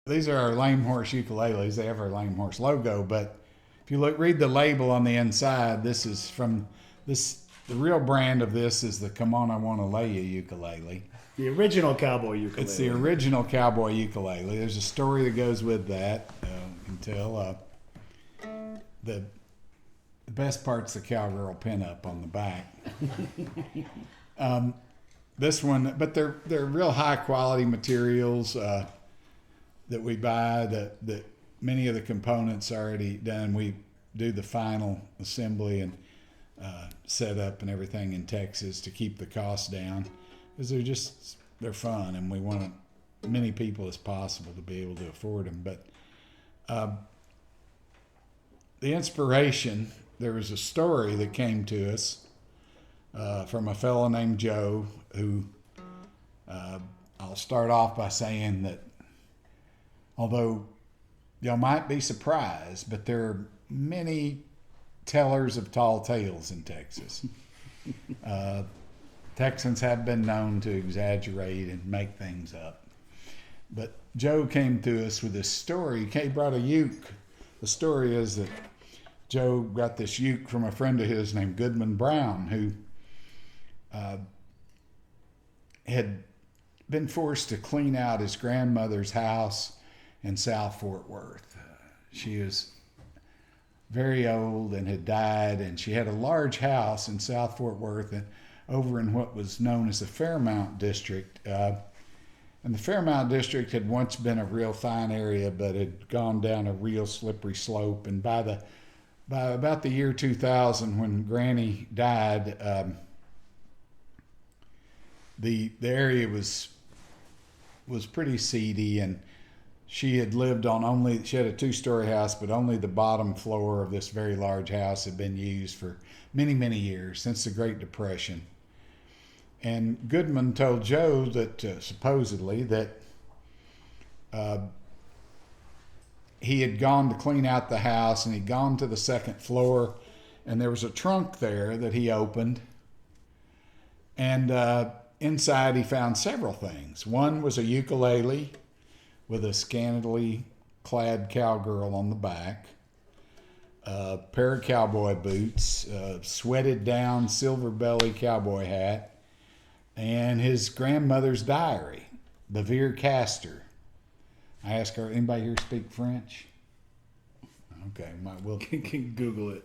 these are our Lame Horse ukuleles. They have our Lame Horse logo, but if you read the label on the inside, this is from this. The real brand of this is the Komona Leiya ukulele. The original Cowboy ukulele. It's the original Cowboy ukulele. There's a story that goes with that. Until the best part's the cowgirl pinup on the back. This one, but they're real high quality materials that we buy. That many of the components are already done. We do the final assembly and set up and everything in Texas to keep the costs down, because they're fun, and we want many people as possible to be able to afford them. But the inspiration, there was a story that came to us from a fellow named Joe, who I'll start off by saying that although y'all might be surprised, but there are many tellers of tall tales in Texas. Texans have been known to exaggerate and make things up. But Joe came to us with this story. He brought a uke. The story is that Joe got this uke from a friend of his named Goodman Brown, who had been forced to clean out his grandmother's house in South Fort Worth. She was very old and had died, and she had a large house in South Fort Worth and over in what was known as the Fairmount District. And the Fairmount District had once been a real fine area, but had gone down a real slippery slope. And by about the year 2000, when Granny died, the area was pretty seedy, and she had lived on she had a 2-story house, but only the bottom floor of this very large house had been used for many, many years, since the Great Depression. And Goodman told Joe that supposedly that he had gone to clean out the house, and he'd gone to the 2nd floor, and there was a trunk there that he opened, and inside he found several things. One was a ukulele with a scantily clad cowgirl on the back, a pair of cowboy boots, a sweated down silver belly cowboy hat, and his grandmother's diary, the Veer Castor. I asked her, anybody here speak French? Okay, we'll can Google it.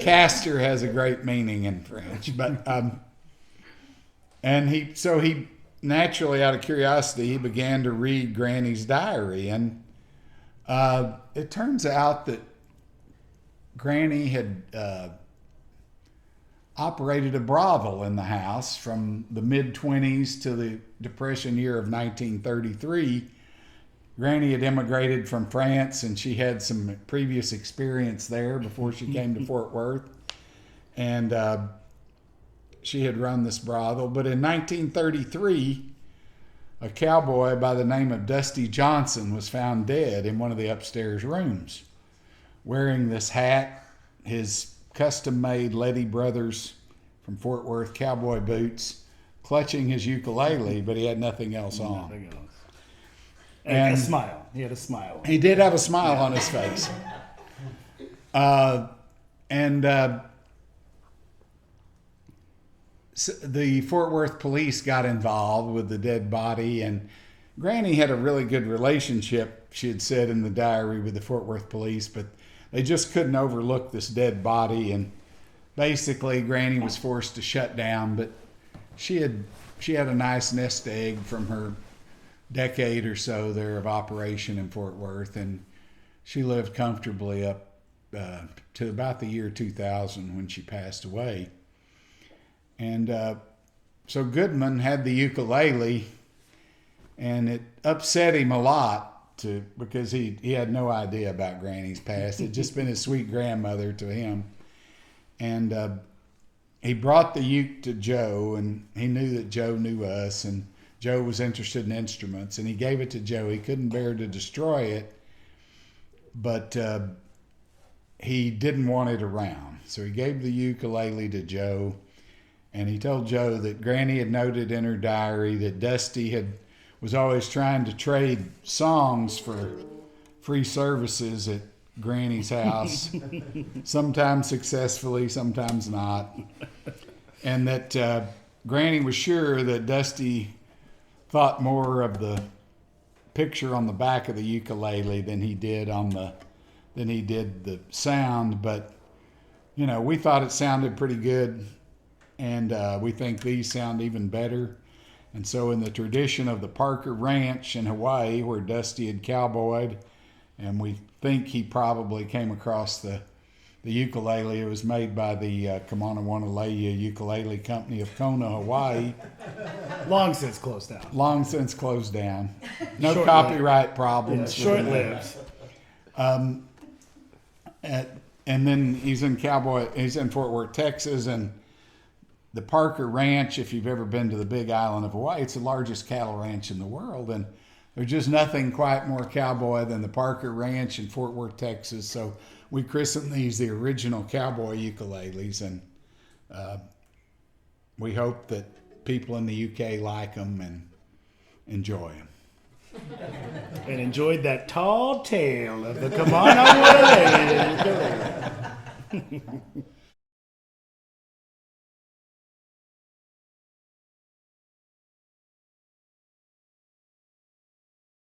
Castor has a great meaning in French, but and he naturally, out of curiosity, he began to read Granny's diary, and it turns out that Granny had operated a brothel in the house from the mid-20s to the Depression year of 1933. Granny had immigrated from France, and she had some previous experience there before she came to Fort Worth, and she had run this brothel. But in 1933, a cowboy by the name of Dusty Johnson was found dead in one of the upstairs rooms, wearing this hat, his custom-made Leddy Brothers from Fort Worth cowboy boots, clutching his ukulele, but he had nothing else on. Nothing else. And a smile. He had a smile. He did have a smile on his face. The Fort Worth police got involved with the dead body, and Granny had a really good relationship, she had said in the diary, with the Fort Worth police, but they just couldn't overlook this dead body, and basically Granny was forced to shut down. But she had a nice nest egg from her decade or so there of operation in Fort Worth, and she lived comfortably up to about the year 2000 when she passed away. And so Goodman had the ukulele, and it upset him a lot because he had no idea about Granny's past. It had just been his sweet grandmother to him. And he brought the uke to Joe, and he knew that Joe knew us, and Joe was interested in instruments, and he gave it to Joe. He couldn't bear to destroy it, but he didn't want it around. So he gave the ukulele to Joe, and he told Joe that Granny had noted in her diary that Dusty had was always trying to trade songs for free services at Granny's house, sometimes successfully, sometimes not. And that Granny was sure that Dusty thought more of the picture on the back of the ukulele than he did the sound. But we thought it sounded pretty good, and we think these sound even better. And so in the tradition of the Parker Ranch in Hawaii, where Dusty had cowboyed, and we think he probably came across the ukulele. It was made by the Komona Leiya Ukulele Company of Kona, Hawaii. Long since closed down. Long since closed down. No Short-lived. Copyright problems. Yeah, short-lived. And then he's in Fort Worth, Texas, and the Parker Ranch, if you've ever been to the Big Island of Hawaii, it's the largest cattle ranch in the world. And there's just nothing quite more cowboy than the Parker Ranch in Fort Worth, Texas. So we christened these the original cowboy ukuleles, and we hope that people in the UK like them and enjoy them. And enjoyed that tall tale of the Komona Ukulele.